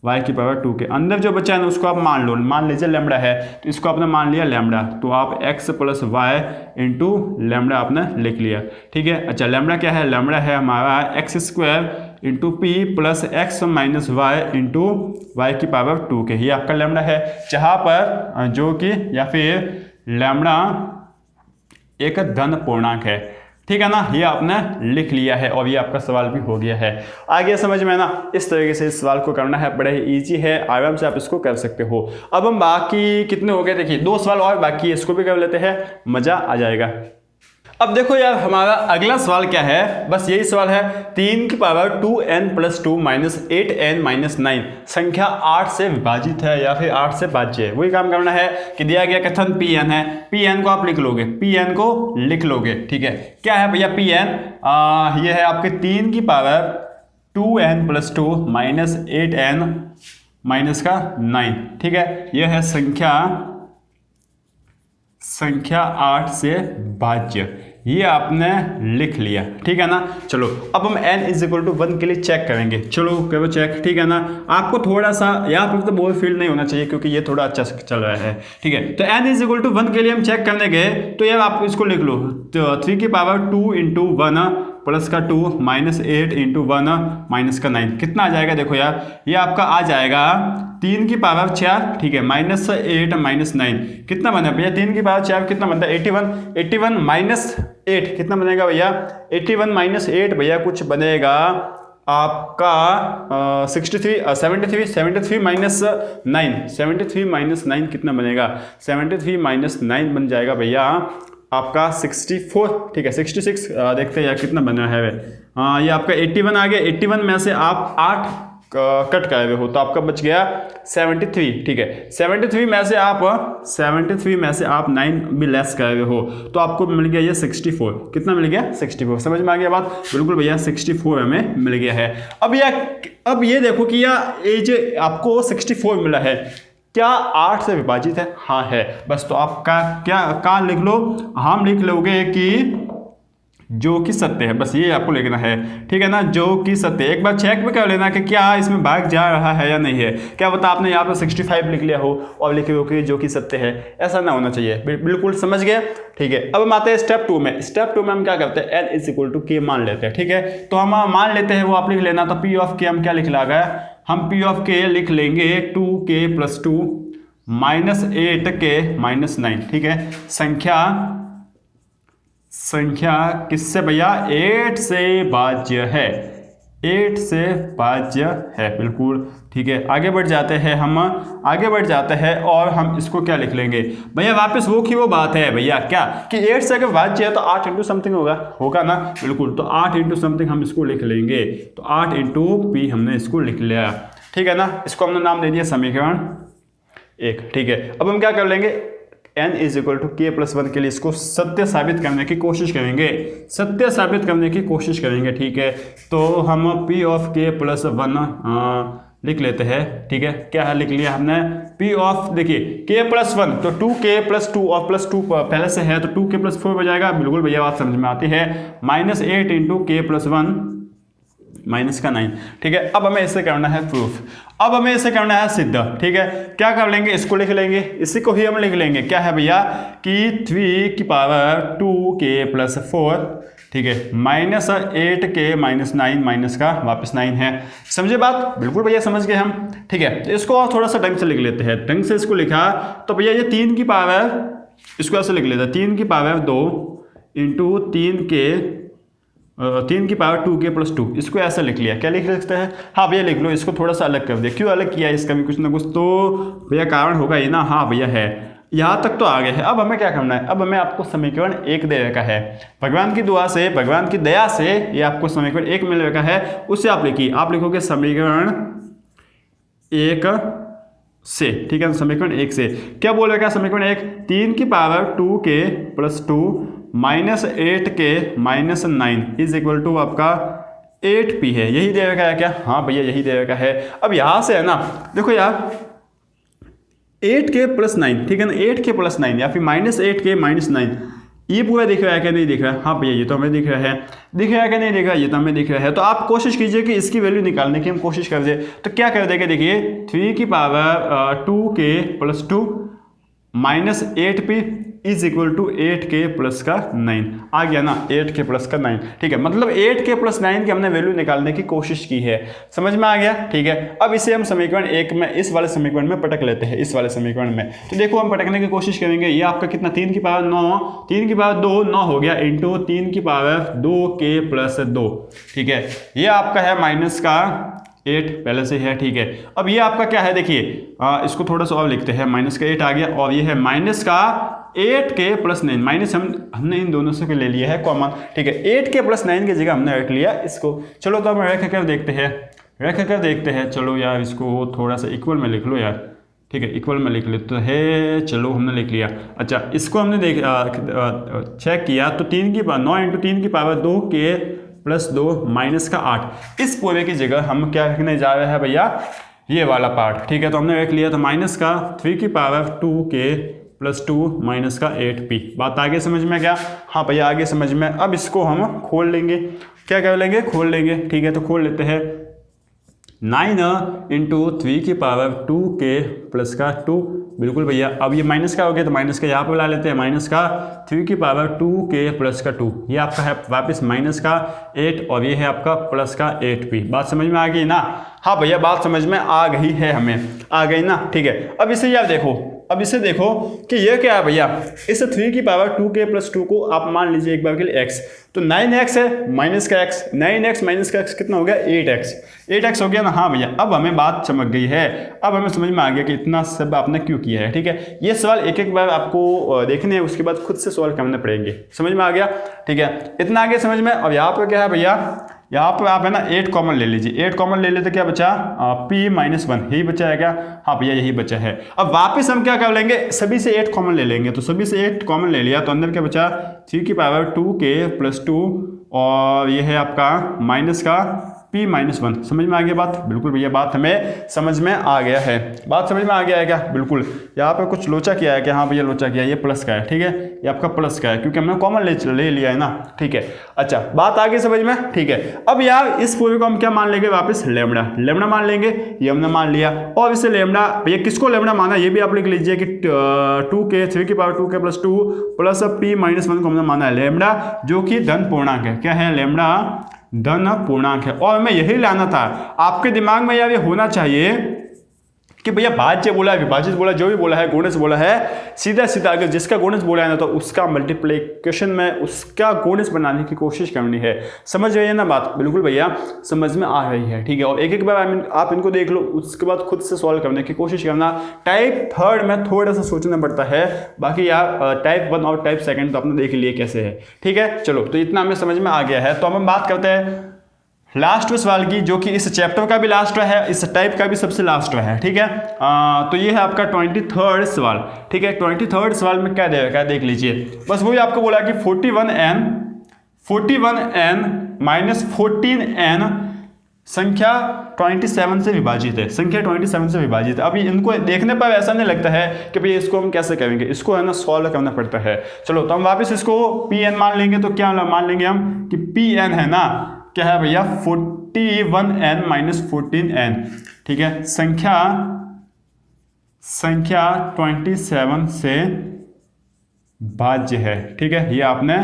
y की पावर 2k, अंदर जो बचा है ना उसको आप मान लो, मान लीजिए लैम्बडा है तो इसको आपने मान लिया लैम्बडा, तो आप x plus y into lambda आपने लिख लिया। ठीक है, अच्छा लैम्बडा क्या है, लैम्बडा है हमारा x square into p plus x minus y into y की पावर 2k, ये आपका लैम्बडा है। जहाँ पर जो कि या फिर लैम्बडा एक धन पूर्णांक है। ठीक है ना, ये आपने लिख लिया है और ये आपका सवाल भी हो गया है। आ गया समझ में ना? इस तरीके से इस सवाल को करना है, बड़े ही ईजी है, आराम से आप इसको कर सकते हो। अब हम बाकी कितने हो गए, देखिए 2 सवाल और बाकी है, इसको भी कर लेते हैं, मजा आ जाएगा। अब देखो यार हमारा अगला सवाल क्या है, बस यही सवाल है, 3 की power 2n plus 2 minus 8n minus 9 संख्या 8 से विभाजित है या फिर 8 से भाज्य है। वही काम करना है कि दिया गया कथन pn है, pn को आप लिख लोगे, pn को लिख लोगे। ठीक है, क्या है भैया pn, ये है आपके 3 की power 2n plus 2 minus 8n minus का 9। ठीक है, यह है संख्या संख्या 8 से भाज्य, ये आपने लिख लिया, ठीक है ना। चलो अब हम n इज इक्वल टू 1 के लिए चेक करेंगे। चलो करो चेक, ठीक है ना। आपको थोड़ा सा यहाँ पर तो बहुत फील नहीं होना चाहिए क्योंकि ये थोड़ा अच्छा चल रहा है, ठीक है। तो n इज इक्वल टू 1 के लिए हम चेक करने गए तो यार आप इसको लिख लो, तो 3 की पावर 2 इंटू 1 प्लस का 2 माइनस 8 इंटू 1 माइनस का 9 कितना आ जाएगा। देखो यार ये आपका आ जाएगा 3 की पावर 4, ठीक है, माइनस 8 माइनस 9 कितना बना भैया। 3 की पावर 4 कितना बनता है 81, 81 माइनस 8 कितना बनेगा भैया 81 माइनस 8 भैया कुछ बनेगा आपका 73 माइनस 9, 73 माइनस 9 कितना बनेगा 73 माइनस 9 बन जाएगा भैया आपका 64, ठीक है 66 देखते हैं यार कितना बना है हाँ ये आपका 81 आ गया। 81 में से आप 8 कट कराए हुए हो तो आपका बच गया 73, ठीक है। 73 में से आप 9 भी लेस कराए हुए हो तो आपको मिल गया ये 64, कितना मिल गया 64। समझ में आ गया बात, बिल्कुल भैया 64 हमें मिल गया है। अब ये देखो कि ये जो आपको 64 मिला है क्या 8 से विभाजित है, हाँ है। बस तो आपका क्या लिख लो, हम लिख लोगे कि जो कि सत्य है, बस ये आपको लिखना है, ठीक है ना, जो कि सत्य। एक बार चेक भी कर लेना कि क्या इसमें भाग जा रहा है या नहीं है। क्या बता आपने यहाँ पर 65 लिख लिया हो और लिखे हो कि जो कि सत्य है, ऐसा ना होना चाहिए। बिल्कुल समझ गए, ठीक है। अब हम आते हैं स्टेप 2 में। स्टेप 2 में हम क्या करते हैं n is equal to k मान लेते हैं, ठीक है। तो हम मान लेते हैं वो आप लिख लेना। तो p ऑफ k हम क्या लिख लागा, हम p ऑफ k लिख लेंगे 2k plus 2 minus 8k minus 9, ठीक है। संख्या किससे भैया 8 से भाज्य है, 8 से भाज्य है, बिल्कुल ठीक है। आगे बढ़ जाते हैं और हम इसको क्या लिख लेंगे भैया, वापस वो की वो बात है भैया क्या कि 8 से अगर भाज्य है तो 8 इंटू समथिंग होगा ना, बिल्कुल। तो 8 इंटू समथिंग हम इसको लिख लेंगे, तो 8 इंटू पी हमने इसको लिख लिया, ठीक है ना। इसको हमने नाम दे दिया समीकरण 1, ठीक है। अब हम क्या कर लेंगे n is equal to k plus 1 के लिए इसको सत्य साबित करने की कोशिश करेंगे, ठीक है। तो हम p ऑफ k प्लस 1 लिख लेते हैं, ठीक है। क्या है लिख लिया हमने p ऑफ, देखिए k प्लस 1 तो 2k प्लस 2 और प्लस 2 पहले से है तो 2k प्लस 4 हो जाएगा, बिल्कुल भैया बात समझ में आती है। Minus 8 into k plus 1 minus का 9, ठीक है। अब हमें इसे करना है प्रूफ, अब हमें इसे करना है सिद्ध, ठीक है। क्या कर लेंगे, इसको लिख लेंगे, इसी को ही हम लिख लेंगे। क्या है भैया कि 3 की पावर 2k प्लस 4, ठीक है, माइनस 8k माइनस 9 माइनस का वापस 9 है। समझे बात, बिल्कुल भैया समझ गए हम, ठीक है। तो इसको और थोड़ा सा ढंग से लिख लेते हैं। ढंग से इसको लिखा तो भैया ये 3 की पावर, इसको ऐसे लिख लेते हैं 3 की पावर 2 इंटू 3 की पावर 2k प्लस 2, इसको ऐसा लिख लिया। क्या लिख सकते हैं, हाँ भैया लिख लो, इसको थोड़ा सा अलग कर दिया। क्यों अलग किया, इसका भी कुछ ना कुछ तो भैया कारण होगा ये ना, हाँ भैया है। यहाँ तक तो आ गए हैं। अब हमें क्या करना है, अब हमें आपको समीकरण 1 दे रखा है, भगवान की दुआ से, भगवान की दया से ये आपको समीकरण 1 मिल रखा है। उससे आप लिखिए, आप लिखोगे समीकरण 1 से, ठीक है। समीकरण 1 से क्या बोल रखा है समीकरण 1, 3 की power 2k plus 2 minus 8k minus 9 is equal to आपका 8p है। यही दे रखा है क्या, हाँ भैया यही दे रखा है। अब यहाँ से है ना, देखो यार 8k प्लस 9, ठीक है ना, 8k प्लस 9 या फिर माइनस 8k माइनस 9, ये पूरा दिख रहा है क्या, नहीं दिख रहा है, हाँ भैया ये तो हमें दिख रहा है क्या नहीं दिख रहा है, ये तो हमें दिख रहा है। तो आप कोशिश कीजिए कि इसकी वैल्यू निकालने की हम कोशिश कर दे। तो क्या कर देंगे, देखिए 3 की power 2k plus 2 minus 8p is equal to 8k plus का 9 आ गया ना, 8k प्लस का 9, ठीक है। मतलब 8k प्लस 9 की हमने वैल्यू निकालने की कोशिश की है, समझ में आ गया, ठीक है। अब इसे हम समीकरण 1 में, इस वाले समीकरण में पटक लेते हैं, इस वाले समीकरण में। तो देखो हम पटकने की कोशिश करेंगे। ये आपका कितना, 3 की पावर 9, 3 की पावर 2 9 हो गया, इंटू 3 की पावर 2k प्लस 2, ठीक है। ये आपका है माइनस का 8 पहले से है, ठीक है। अब ये आपका क्या है, देखिए इसको थोड़ा सा और लिखते हैं, माइनस का 8 आ गया और ये है माइनस का 8k प्लस 9, माइनस हमने इन दोनों से ले लिया है कॉमन, ठीक है। 8k प्लस 9 की जगह हमने रख लिया इसको। चलो तो हम रख कर देखते हैं, चलो यार इसको थोड़ा सा इक्वल में लिख लो यार, ठीक है, इक्वल में लिख लेते हैं। चलो हमने लिख लिया। अच्छा इसको हमने चेक किया तो 9 इंटू 3 की पावर 2k प्लस 2 माइनस का 8, इस पूरे की जगह हम क्या रखने जा रहे हैं भैया, ये वाला पार्ट, ठीक है। तो हमने रख लिया, तो माइनस का 3 की पावर 2k प्लस 2 माइनस का 8p। बात आगे समझ में क्या? हाँ भैया आगे समझ में। अब इसको हम खोल लेंगे, क्या कर लेंगे? खोल लेंगे। ठीक है, तो खोल लेते हैं। 9 इंटू 3 की पावर 2k प्लस का 2। बिल्कुल भैया, अब ये माइनस का हो गया तो माइनस का यहाँ पर ला लेते हैं, माइनस का 3 की पावर 2k प्लस का 2। ये आपका है वापस माइनस का 8 और ये है आपका प्लस का 8p। बात समझ में आ गई ना? हाँ भैया बात समझ में आ गई है, हमें आ गई ना? ठीक है, अब इसे यार देखो, अब इसे देखो कि ये क्या है भैया, इस 3 की पावर 2k प्लस 2 को आप मान लीजिए एक बार के लिए x, तो 9x है माइनस का x, 9x माइनस का x कितना हो गया? 8x। 8x हो गया ना? हाँ भैया, अब हमें बात चमक गई है, अब हमें समझ में आ गया कि इतना सब आपने क्यों किया है। ठीक है, ये सवाल एक एक बार आपको देखने हैं, उसके बाद खुद से सवाल करने पड़ेंगे। समझ में आ गया? ठीक है, इतना आगे समझ में। अब यहाँ पर क्या है भैया, यहाँ पर आप है ना 8 कॉमन ले लीजिए। 8 कॉमन ले लेते क्या बचा? p माइनस 1, यही बचा है क्या? हाँ भैया यही बचा है। अब वापस हम क्या कर लेंगे, सभी से 8 कॉमन ले लेंगे। तो सभी से 8 कॉमन ले लिया तो अंदर क्या बचा? 3 की पावर 2k प्लस 2 और ये है आपका माइनस का p माइनस 1। समझ में आ गया बात? बिल्कुल भैया बात हमें समझ में आ गया है। बात समझ में आ गया है क्या? बिल्कुल। यहाँ पे कुछ लोचा किया है क्या? हाँ भैया लोचा किया है, ये प्लस का है। ठीक है, ये आपका प्लस का है क्योंकि हमने कॉमन ले लिया है ना। ठीक है, अच्छा बात आगे समझ में। ठीक है, अब यार इस पूरे को हम क्या मान लेंगे? वापस लेमड़ा, लेमड़ा मान लेंगे। ये हमने मान लिया और इसे लेमड़ा, भैया किसको लेमड़ा माना ये भी आप लिख लीजिए कि 2k 3 की power 2k plus 2 plus p minus 1 को हमने माना है लेमड़ा, जो कि धन पूर्णांक है। क्या है? लेमड़ा धन पूर्णांक है। और हमें यही लाना था, आपके दिमाग में यार ये होना चाहिए कि भैया भाज्य बोला है, विभाजित बोला, जो भी बोला है, गुणज बोला है, सीधा सीधा अगर जिसका गुणज बोला है ना तो उसका मल्टीप्लिकेशन में उसका गुणज बनाने की कोशिश करनी है। समझ रही है ना बात? बिल्कुल भैया समझ में आ रही है। ठीक है, और एक एक बार आप इनको देख लो, उसके बाद खुद से सॉल्व करने की कोशिश करना। टाइप 3 में थोड़ा सा सोचना पड़ता है, बाकी यार टाइप 1 और टाइप 2 तो आपने देख लिया कैसे है। ठीक है, चलो तो इतना हमें समझ में आ गया है। तो हम बात करते हैं लास्ट सवाल की, जो कि इस चैप्टर का भी लास्ट है, इस टाइप का भी सबसे लास्ट है। ठीक है, तो ये है आपका 23rd सवाल। ठीक है, 23rd सवाल में क्या देगा देख लीजिए। बस वही आपको बोला कि 41n माइनस 14n संख्या 27 से विभाजित है। संख्या 27 से विभाजित है। अभी इनको देखने पर ऐसा नहीं लगता है कि भाई इसको हम कैसे करेंगे, इसको है ना सॉल्व करना पड़ता है। चलो तो हम वापस इसको pn मान लेंगे। तो क्या मान लेंगे हम कि pn है ना, क्या है भैया? 41n minus 14n। ठीक है, संख्या 27 से भाज्य है। ठीक है, ये आपने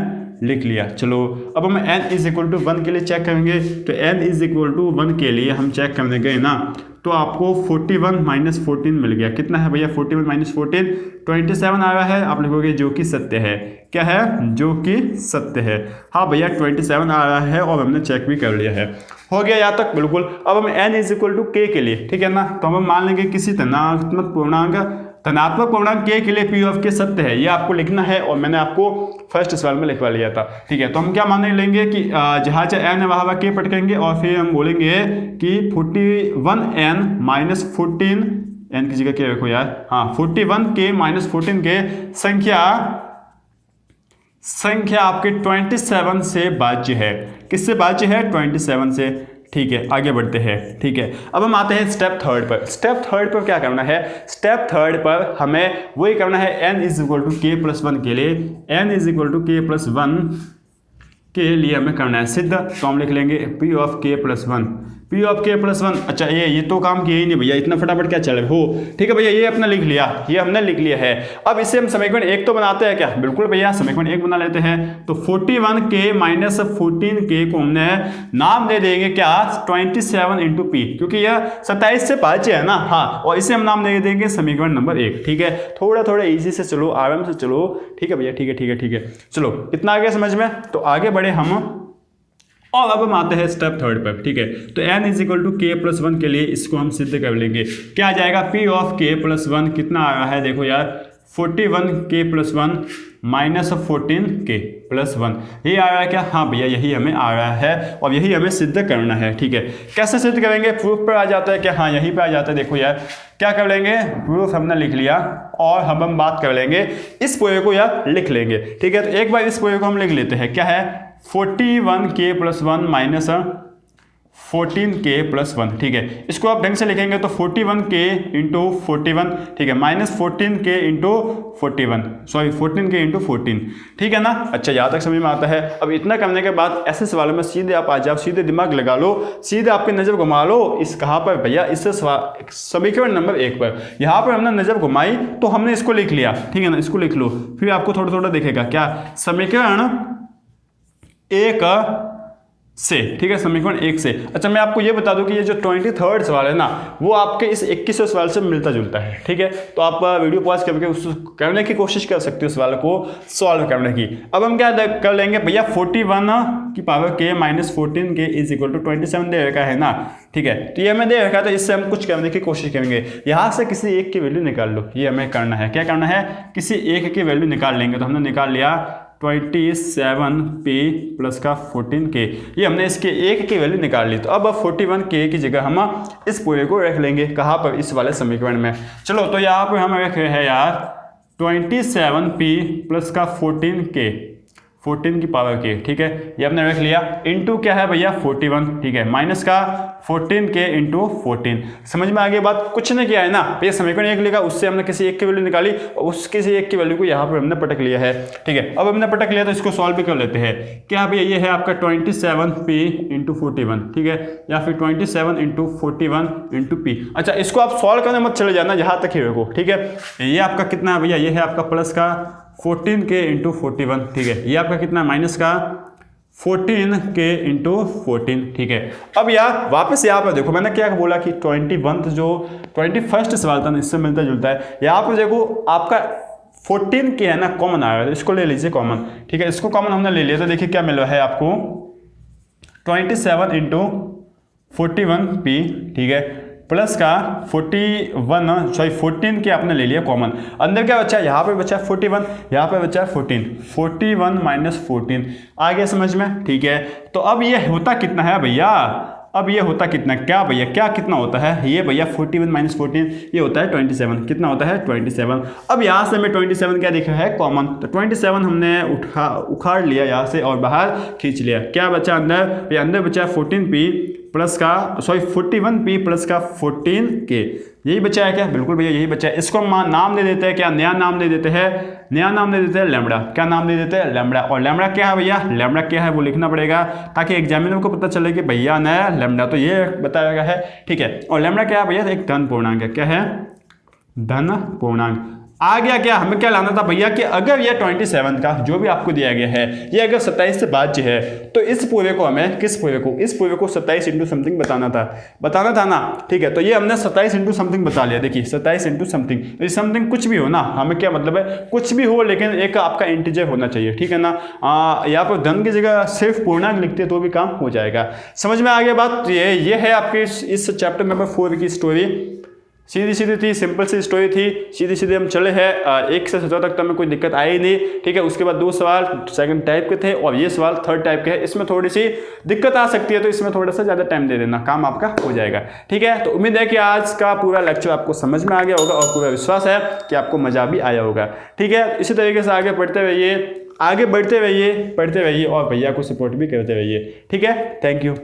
लिख लिया। चलो अब हम n इज इक्वल टू 1 के लिए चेक करेंगे। तो n इज इक्वल टू 1 के लिए हम चेक करने गए ना, तो आपको 41 माइनस 14 मिल गया। कितना है भैया? 41 माइनस 14 27 आ रहा है। आप लिखोगे जो कि सत्य है। क्या है? जो कि सत्य है। हाँ भैया 27 आ रहा है और हमने चेक भी कर लिया है। हो गया यहाँ तक? बिल्कुल। अब हम n is equal to k के लिए, ठीक है ना, तो हम मान लेंगे किसी धनात्मक पूर्णांक k के लिए p ऑफ k सत्य है। ये आपको लिखना है और मैंने आपको फर्स्ट सवाल में लिखवा लिया था। ठीक है, तो हम क्या मान लेंगे कि जहाँ चाहे n है वहाँ k पटकेंगे और फिर हम बोलेंगे कि 41n माइनस 14 n की जगह क्या रखो यार? हाँ 41k माइनस 14k संख्या आपके 27 से भाज्य है। किससे भाज्य है? 27 से। ठीक है, आगे बढ़ते हैं। ठीक है, अब हम आते हैं स्टेप 3 पर। स्टेप 3 पर क्या करना है? स्टेप 3 पर हमें वही करना है n is equal to k plus 1 के लिए। n is equal to k plus 1 के लिए हमें करना है सिद्ध। तो हम लिख लेंगे p of k plus 1। p of k plus 1। अच्छा ये तो काम किया ही नहीं भैया, इतना फटाफट क्या चले हो? ठीक है भैया, ये अपना लिख लिया, ये हमने लिख लिया है। अब इसे हम समीकरण 1 तो बनाते हैं क्या? बिल्कुल भैया, समीकरण 1 बना लेते हैं। तो 41k माइनस 14k को हमने नाम दे देंगे क्या? 27 इंटू p, क्योंकि यह 27 से भाज्य है ना। हाँ, और इसे हम नाम दे देंगे समीकरण नंबर 1। ठीक है, थोड़ा ईजी से चलो, आराम से चलो। ठीक है भैया, ठीक है। चलो इतना आगे समझ में, तो आगे बढ़े हम। और अब हम आते हैं स्टेप 3 पर। ठीक है, तो n is equal to k plus 1 के लिए इसको हम सिद्ध कर लेंगे। क्या आ जाएगा? p ऑफ k प्लस 1 कितना आ रहा है? देखो यार 41k plus 1 minus 14k plus 1, ये आ रहा है क्या? हाँ भैया यही हमें आ रहा है और यही हमें सिद्ध करना है। ठीक है, कैसे सिद्ध करेंगे? प्रूफ पर आ जाता है क्या? हाँ यहीं पे आ जाता है। देखो यार क्या कर लेंगे, प्रूफ हमने लिख लिया और हम बात कर लेंगे इस पूरे को यार लिख लेंगे। ठीक है, तो एक बार इस पूरे को हम लिख लेते हैं। क्या है? 41k प्लस 1 माइनस 14k + 1, ठीक है। इसको आप ढंग से लिखेंगे तो 41k इंटू 41, ठीक है, -14k into 41, sorry 14k into 14, ठीक है ना। अच्छा, यहाँ तक समझ में आता है। अब इतना करने के बाद ऐसे सवालों में सीधे आप आ जाओ, सीधे दिमाग लगा लो, सीधे आपकी नज़र घुमा लो इस कहाँ पर भैया, इस समीकरण नंबर 1 पर। यहाँ पर हमने नज़र घुमाई तो हमने इसको लिख लिया, ठीक है ना, इसको लिख लो। फिर आपको थोड़ा थोड़ा दिखेगा क्या, समीकरण 1 से, ठीक है, समीकरण 1 से। अच्छा, मैं आपको ये बता दूं कि ये जो 23rd सवाल है ना, वो आपके इस 21वें सवाल से मिलता जुलता है, ठीक है। तो आप वीडियो पॉज करके उसको करने की कोशिश कर सकते हो, सवाल को सॉल्व करने की। अब हम क्या कर लेंगे भैया, 41 की पावर k - 14k = 27 दे रखा है ना, ठीक है। तो ये हमें दे रखा है, तो इससे हम कुछ करने की कोशिश करेंगे। यहाँ से किसी एक की वैल्यू निकाल लो, ये हमें करना है। क्या करना है, किसी एक की वैल्यू निकाल लेंगे। तो हमने निकाल लिया 27p + 14k, ये हमने इसके एक की वैल्यू निकाल ली। तो अब 41k की जगह हम इस पूरे को रख लेंगे, कहाँ पर, इस वाले समीकरण में। चलो, तो यहाँ पर हम रख रहे हैं यार 27p + 14k, 14 की पावर k, ठीक है, ये हमने रख लिया। इंटू क्या है भैया, 41, ठीक है, माइनस का 14k इंटू 14। समझ में आ गई बात, कुछ नहीं किया है ना, ये समीकरण 1 लिखा, उससे हमने किसी एक की वैल्यू निकाली और उस किसी एक की वैल्यू को यहाँ पर हमने पटक लिया है, ठीक है। अब हमने पटक लिया तो इसको सॉल्व भी कर लेते हैं। क्या भैया, ये है आपका 27p × 41, ठीक है, या फिर 27 × 41 × p। अच्छा, इसको आप सॉल्व करने मत चले जाना, यहाँ तक ही रखो, ठीक है। ये आपका कितना है भैया, ये है आपका प्लस का 14k × 41, ठीक है, ये आपका कितना, माइनस का 14k × 14, ठीक है। अब यार वापस यहाँ पर देखो, मैंने क्या बोला कि 21 जो 21st सवाल था ना, इससे मिलता जुलता है। यहाँ पर देखो आपका 14k है ना, कॉमन आएगा, इसको ले लीजिए कॉमन, ठीक है। इसको कॉमन हमने ले लिया तो देखिए क्या मिल रहा है आपको, 27 × 41p, ठीक है, प्लस का 14 के आपने ले लिया कॉमन। अंदर क्या बचा है, यहाँ पे बचा है 41, यहाँ पे बचा है 14, 41 - 14 आ गया समझ में, ठीक है। तो अब ये होता कितना है भैया, अब ये होता कितना, क्या भैया, क्या कितना होता है ये भैया, 41 - 14 ये होता है 27, कितना होता है 27। अब यहाँ से हमें 27 क्या दिख रहा है, कॉमन, तो 27 हमने उखाड़ लिया यहाँ से और बाहर खींच लिया। क्या बचा अंदर, ये अंदर बचा 14p + 41p + 14k, यही बचा है क्या, बिल्कुल भैया यही बचा है। इसको हम नाम दे देते हैं, क्या नया नाम दे देते हैं, नया नाम दे देते हैं लैम्बडा। क्या नाम दे देते हैं, लैम्बडा। और लैम्बडा क्या है भैया, लैम्बडा क्या है वो लिखना पड़ेगा ताकि एग्जामिनर को पता चले कि भैया नया लैम्बडा, तो ये बताया गया है, ठीक है। और लैम्बडा क्या है भैया, एक धन पूर्णांक है, क्या है, धन पूर्णांक। आ गया क्या, हमें क्या लाना था भैया कि अगर ये 27 का जो भी आपको दिया गया है ये अगर 27 से भाज्य है तो इस पूरे को हमें, किस पूरे को, इस पूरे को 27 × समथिंग बताना था ना, ठीक है। तो ये हमने 27 × समथिंग बता लिया। देखिए 27 × समथिंग, तो समथिंग कुछ भी हो ना, हमें क्या मतलब है, कुछ भी हो लेकिन एक आपका इंटीजर होना चाहिए, ठीक है ना। यहाँ पर धन की जगह सिर्फ पूर्णांक लिखते तो भी काम हो जाएगा। समझ में आ गया बात। ये है आपके इस चैप्टर नंबर 4 की स्टोरी। सीधी सीधी थी, सिंपल सी स्टोरी थी, सीधी सीधी हम चले हैं 1 से 17 तक तो हमें कोई दिक्कत आई नहीं, ठीक है। उसके बाद 2 सवाल सेकंड टाइप के थे और ये सवाल थर्ड टाइप के हैं। इसमें थोड़ी सी दिक्कत आ सकती है तो इसमें थोड़ा सा ज़्यादा टाइम दे देना, काम आपका हो जाएगा, ठीक है। तो उम्मीद है कि आज का पूरा लेक्चर आपको समझ में आ गया होगा और पूरा विश्वास है कि आपको मजा भी आया होगा, ठीक है। इसी तरीके से आगे बढ़ते रहिए, आगे बढ़ते रहिए, पढ़ते रहिए और भैया को सपोर्ट भी करते रहिए, ठीक है। Thank you.